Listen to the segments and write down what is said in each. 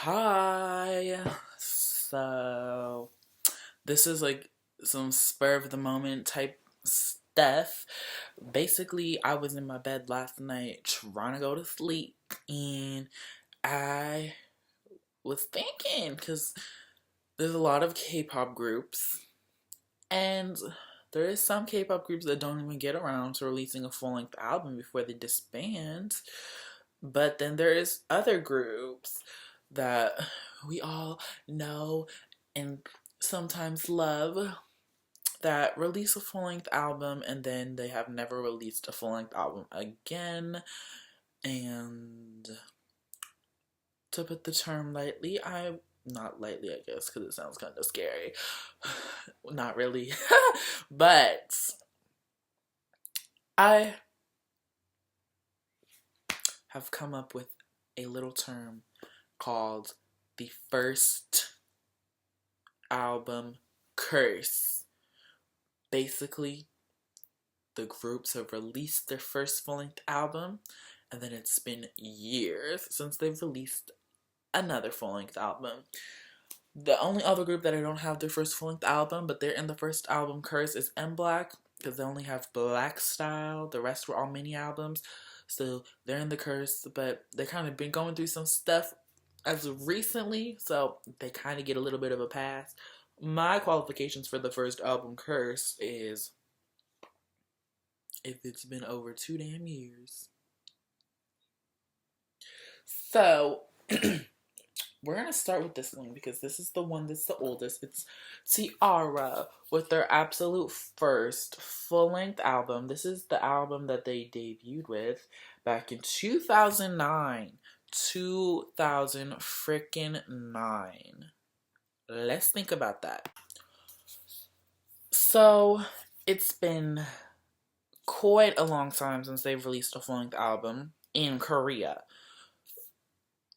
Hi. So, this is like some spur of the moment type stuff. Basically, I was in my bed last night trying to go to sleep, and I was thinking because there's a lot of K-pop groups, and there is some K-pop groups that don't even get around to releasing a full-length album before they disband. But then there is other groups that we all know and sometimes love that release a full-length album and then they have never released a full-length album again. And to put the term lightly, not lightly, I guess, because it sounds kind of scary. Not really. But I have come up with a little term called the first album curse. Basically, the groups have released their first full-length album, and then it's been years since they've released another full-length album. The only other group that I don't have their first full-length album, but they're in the first album curse, is M Black, because they only have Black Style. The rest were all mini albums, so they're in the curse, but they kind of been going through some stuff as of recently, so they kind of get a little bit of a pass. My qualifications for the first album curse is if it's been over 2 damn years. So, we're going to start with this one because this is the one that's the oldest. It's T-ARA with their absolute first full-length album. This is the album that they debuted with back in 2009. 2009. Let's think about that. So, it's been quite a long time since they've released a full-length album in Korea.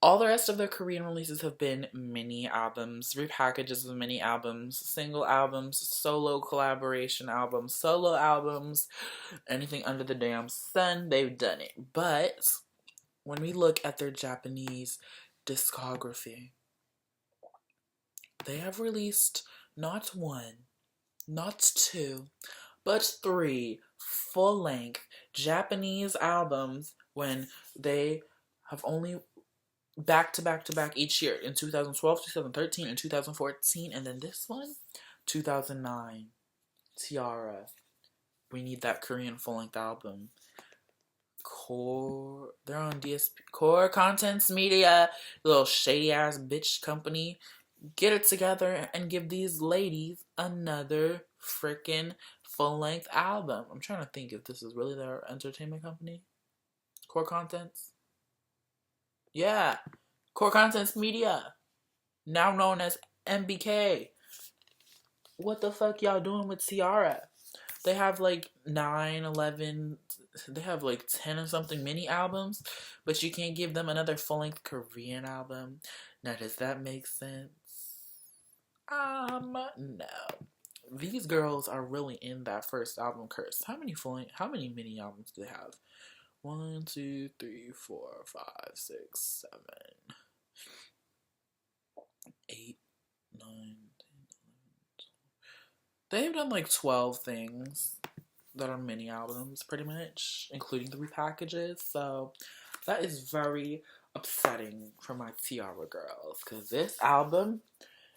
All the rest of their Korean releases have been mini albums, repackages of mini albums, single albums, solo collaboration albums, solo albums, anything under the damn sun, they've done it. But when we look at their Japanese discography, they have released not one, not two, but 3 full-length Japanese albums when they have only back to back to back each year in 2012, 2013, and 2014, and then this one, 2009, T-ARA. We need that Korean full-length album. They're on DSP, Core Contents Media, little shady ass bitch company. Get it together and give these ladies another freaking full-length album. I'm trying to think if this is really their entertainment company. Core Contents. Yeah, Core Contents Media, now known as MBK. What the fuck y'all doing with T-ARA? They have like 9, 11, they have like 10 or something mini albums, but you can't give them another full-length Korean album. Now, does that make sense? No. These girls are really in that first album curse. How many mini albums do they have? 1, 2, 3, 4, 5, 6, 7, 8, 9, 10, 11, 12. They've done like 12 things that are mini albums, pretty much, including the repackages. So that is very upsetting for my T-ARA girls, because this album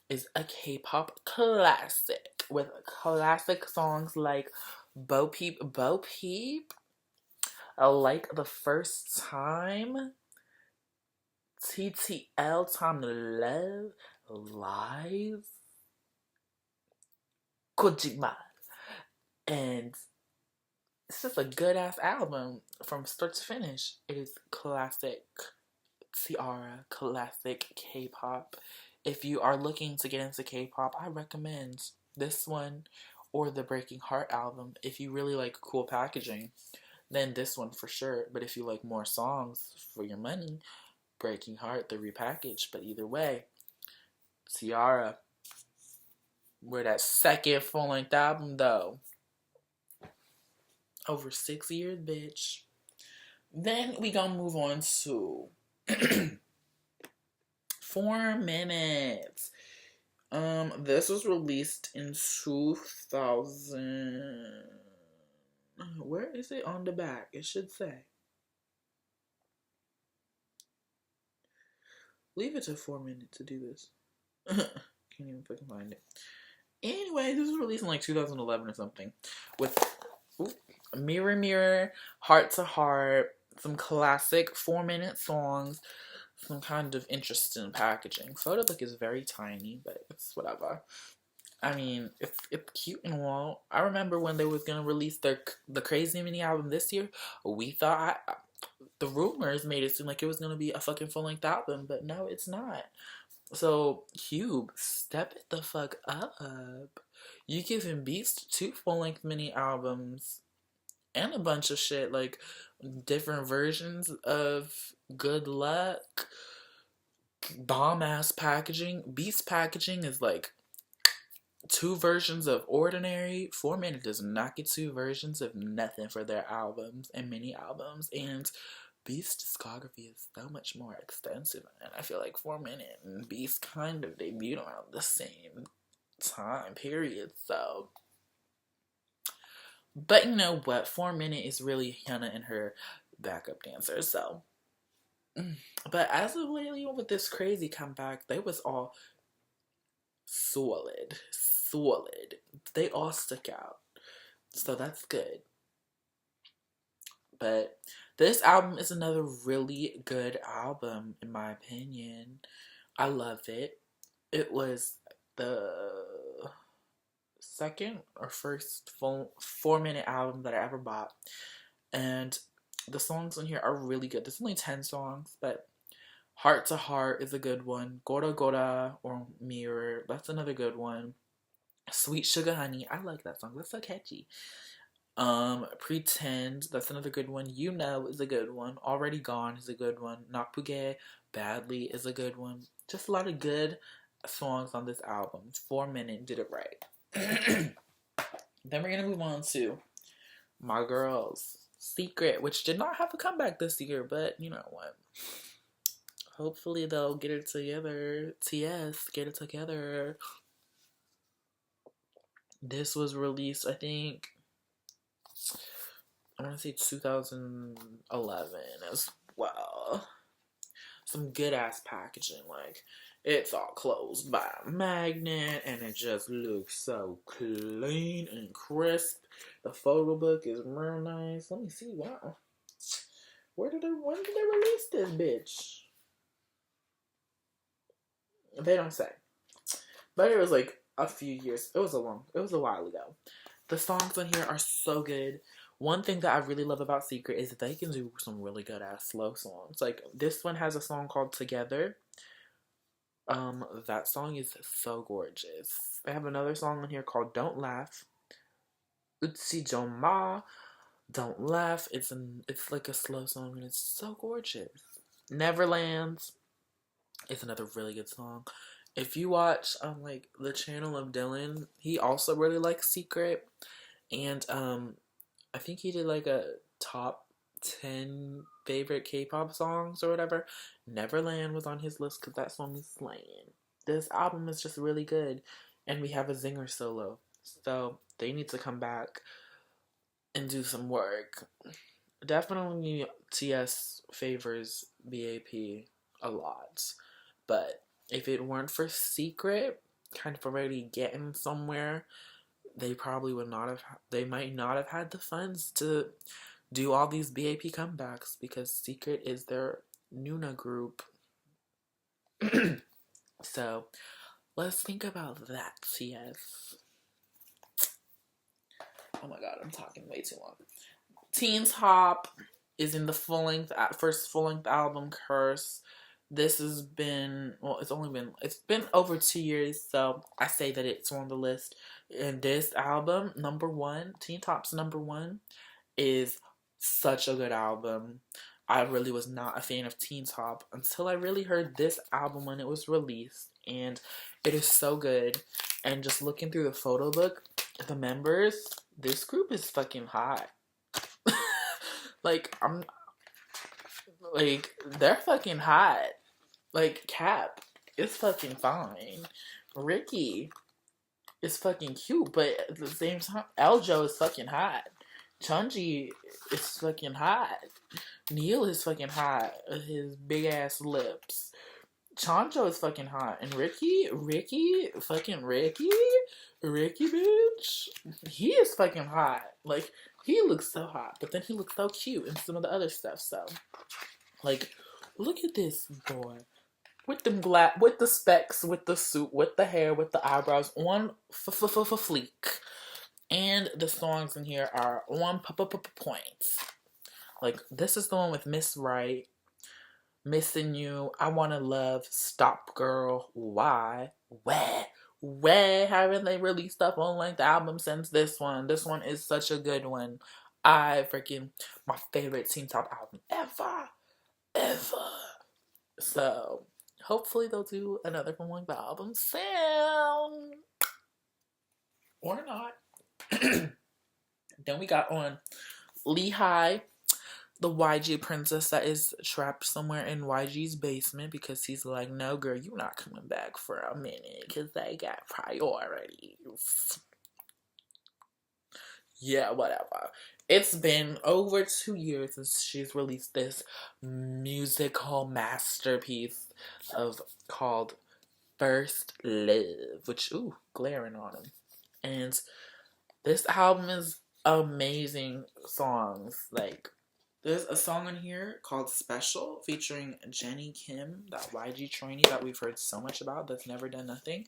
is a K-pop classic with classic songs like Bo Peep, Bo Peep, Like the First Time, TTL, Time to Love, Lies, Kojima. And it's just a good ass album from start to finish. It is classic T-ARA, classic K-pop. If you are looking to get into K-pop, I recommend this one or the Breaking Heart album. If you really like cool packaging, then this one for sure. But if you like more songs for your money, Breaking Heart, the repackaged. But either way, T-ARA, we're that second full-length album though. Over 6 years, bitch. Then we gonna move on to 4 minutes. This was released in 2000. Where is it on the back? It should say. Leave it to 4 minutes to do this. Can't even fucking find it. Anyway, this was released in like 2011 or something. With Mirror Mirror, Heart to Heart, some classic 4-minute songs, some kind of interesting packaging. Photo book is very tiny, but it's whatever. I mean, it's cute and all. I remember when they was gonna release the Crazy Mini album this year. We thought the rumors made it seem like it was gonna be a fucking full length album, but no, it's not. So Cube, step it the fuck up. You giving Beast 2 full length mini albums and a bunch of shit like different versions of Good Luck. Bomb ass packaging. Beast packaging is like 2 versions of Ordinary. 4 minutes does not get 2 versions of nothing for their albums and mini albums. And Beast discography is so much more extensive. And I feel like 4 minute and Beast kind of debuted around the same time period. So, but you know what? 4 minute is really Hannah and her backup dancer. So, but as of lately with this crazy comeback, they was all solid. They all stuck out. So that's good. But this album is another really good album, in my opinion. I love it. It was the second or first full 4-minute album that I ever bought. And the songs on here are really good. There's only 10 songs, but Heart to Heart is a good one. Gora Gora or Mirror, that's another good one. Sweet Sugar Honey, I like that song. That's so catchy. Pretend, that's another good one. You Know is a good one. Already Gone is a good one. Napuge Badly is a good one. Just a lot of good songs on this album. 4 minute did it right. Then we're gonna move on to my girls, Secret, which did not have a comeback this year, but you know what? Hopefully they'll get it together. TS, get it together. This was released, I think, I want to say 2011 as well. Some good ass packaging, like it's all closed by a magnet and it just looks so clean and crisp. The photo book is real nice. Let me see. Wow, when did they release this bitch? They don't say, but it was like a few years. It was a while ago. The songs on here are so good. One thing that I really love about Secret is that they can do some really good ass slow songs. Like this one has a song called Together. That song is so gorgeous. They have another song on here called Don't Laugh. Utsi Joma, Don't Laugh. It's like a slow song and it's so gorgeous. Neverland is another really good song. If you watch like the channel of Dylan, he also really likes Secret, and I think he did like a top 10 favorite K-pop songs or whatever. Neverland was on his list because that song is slaying. This album is just really good, and we have a Zinger solo, so they need to come back and do some work. Definitely TS favors BAP a lot, but if it weren't for Secret kind of already getting somewhere, they probably would not have, they might not have had the funds to do all these BAP comebacks because Secret is their Nuna group. So let's think about that, TS. Oh my god, I'm talking way too long. Teen Top is in the first full-length album, Curse. This has been, well, it's been over 2 years, so I say that it's on the list. And this album, number 1, Teen Top's number 1, is such a good album. I really was not a fan of Teen Top until I really heard this album when it was released, and it is so good. And just looking through the photo book, the members, this group is fucking hot. Like, they're fucking hot. Like, Cap. is fucking fine. Ricky is fucking cute, but at the same time, Eljo is fucking hot. Chunji is fucking hot. Neil is fucking hot. His big ass lips. Chancho is fucking hot. And Ricky, bitch, he is fucking hot. Like, he looks so hot, but then he looks so cute in some of the other stuff, so. Like, look at this boy. With with the specs, with the suit, with the hair, with the eyebrows on fleek. And the songs in here are on points. Like, this is the one with Miss Right, Missing You, I Wanna Love, Stop Girl, Why, Where haven't they released a full-length album since this one? This one is such a good one. My favorite Teen Top album ever. So, hopefully they'll do another full-length album soon. Or not. Then we got on Lehigh, the YG princess that is trapped somewhere in YG's basement because he's like, no, girl, you're not coming back for a minute because they got priorities. Yeah, whatever. It's been over 2 years since she's released this musical masterpiece called First Love, which, glaring on him. And this album is amazing songs. Like, there's a song on here called Special featuring Jenny Kim, that YG trainee that we've heard so much about that's never done nothing.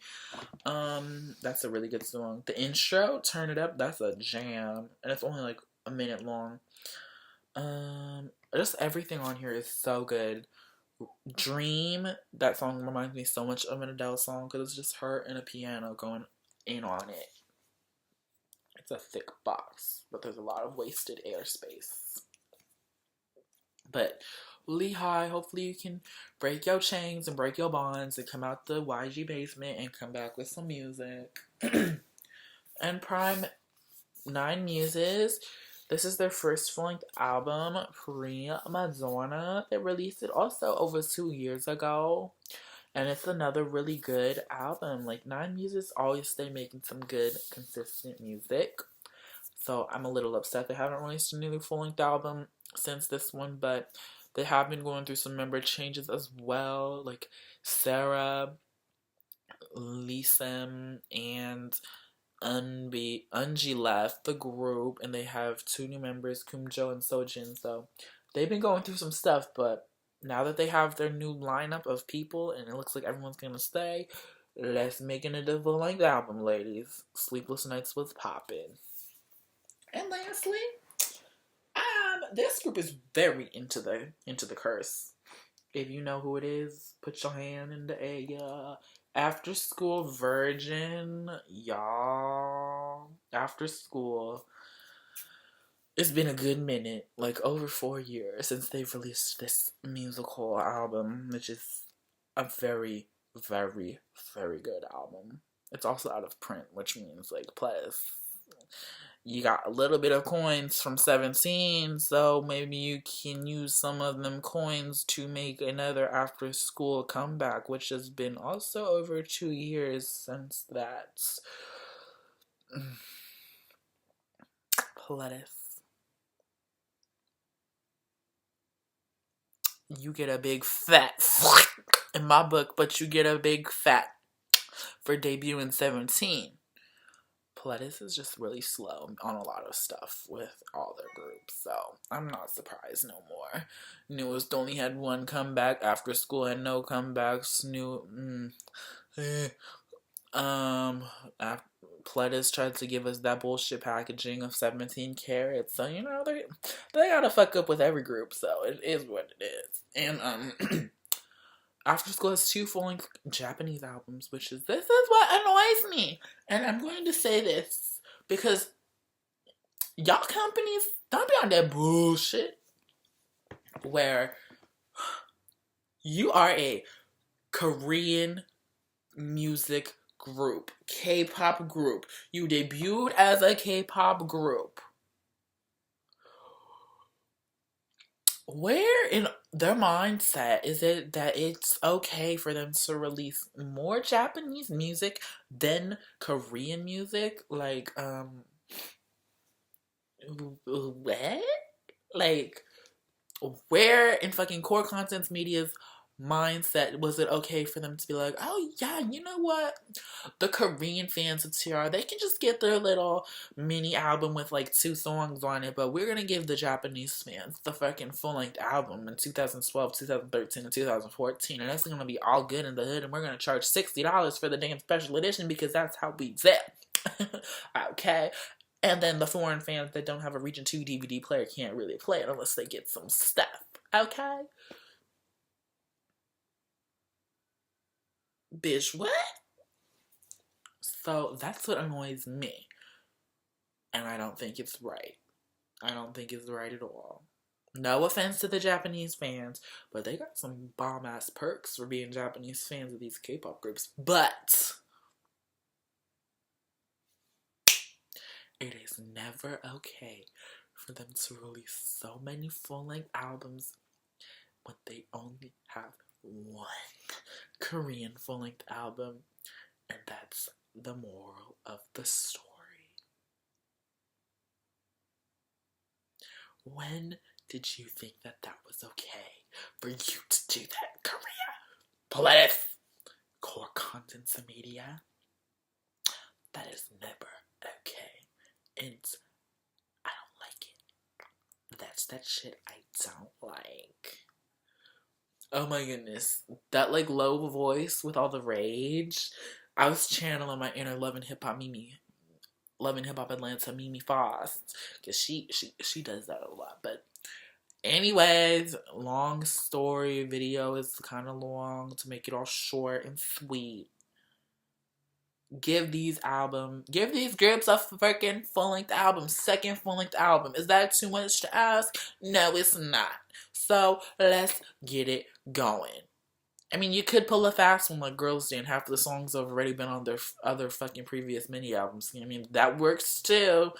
That's a really good song. The intro, Turn It Up, that's a jam. And it's only like a minute long. Just everything on here is so good. Dream, that song reminds me so much of an Adele song because it's just her and a piano going in on it. It's a thick box, but there's a lot of wasted airspace. But Lehigh, hopefully you can break your chains and break your bonds and come out the YG basement and come back with some music. And Prime 9 Muses, this is their first full-length album, Pre-Madonna. They released it also over 2 years ago. And it's another really good album. Like, 9 Muses always stay making some good, consistent music. So I'm a little upset they haven't released a new full-length album since this one, but they have been going through some member changes as well. Like, Sarah, Lisem, and Unji left the group, and they have 2 new members, Kumjo and Sojin. So they've been going through some stuff, but now that they have their new lineup of people, and it looks like everyone's gonna stay, let's make it a full-length album, ladies. Sleepless Nights was popping. And lastly, this group is very into the curse. If you know who it is, put your hand in the air. After School Virgin, y'all. After School. It's been a good minute, like over 4 years since they've released this musical album, which is a very, very, very good album. It's also out of print, which means, like, plus you got a little bit of coins from 17, so maybe you can use some of them coins to make another After School comeback, which has been also over 2 years since that. Lettuce. You get a big fat in my book, but you get a big fat for debuting 17. Pledis is just really slow on a lot of stuff with all their groups, so I'm not surprised no more. Newest only had 1 comeback. After School had no comebacks. Pledis tried to give us that bullshit packaging of 17 carats, so you know they gotta fuck up with every group, so it is what it is. And After School has 2 full-length Japanese albums, this is what annoys me. And I'm going to say this, because y'all companies, don't be on that bullshit where you are a Korean music group, K-pop group. You debuted as a K-pop group. Where in their mindset is it that it's okay for them to release more Japanese music than Korean music? Like, what? Like, where in fucking core contents media's mindset was it okay for them to be like, oh yeah, you know what? The Korean fans of T-ARA, they can just get their little mini album with like 2 songs on it, but we're gonna give the Japanese fans the fucking full-length album in 2012, 2013, and 2014, and that's gonna be all good in the hood, and we're gonna charge $60 for the damn special edition because that's how we zip. Okay? And then the foreign fans that don't have a Region 2 DVD player can't really play it unless they get some stuff. Okay? Bitch, what? So that's what annoys me. And I don't think it's right. I don't think it's right at all. No offense to the Japanese fans, but they got some bomb ass perks for being Japanese fans of these K-pop groups. But it is never okay for them to release so many full-length albums when they only have one Korean full-length album, and that's the moral of the story. When did you think that that was okay for you to do that, Korea? Please, core contents media. That is never okay. And I don't like it. That's that shit I don't like. Oh my goodness. That like low voice with all the rage. I was channeling my inner Love and Hip Hop Mimi. Love and Hip Hop Atlanta Mimi Foss. Because she does that a lot. But anyways, long story. Video is kind of long to make it all short and sweet. Give these groups a freaking full-length album, second full-length album. Is that too much to ask? No, it's not. So let's get it going. I mean, you could pull a fast one like Girls' Day and half the songs have already been on their other fucking previous mini albums. I mean, that works too.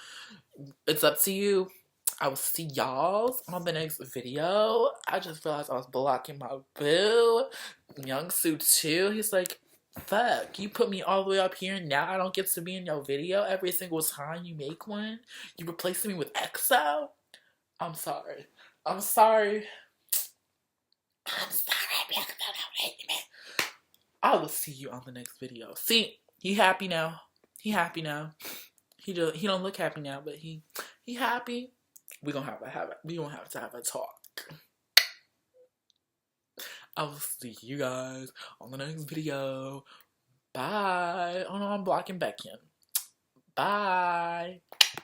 It's up to you. I will see y'all on the next video. I just realized I was blocking my boo. Young Soo too. He's like, fuck, you put me all the way up here and now I don't get to be in your video every single time you make one? You replacing me with EXO? I'm sorry. I'm sorry. I'm sorry. I will see you on the next video. See, he happy now. He happy now. He don't look happy now, but he happy. We gonna have to have a talk. I will see you guys on the next video. Bye. Oh no, I'm blocking Becky. Bye.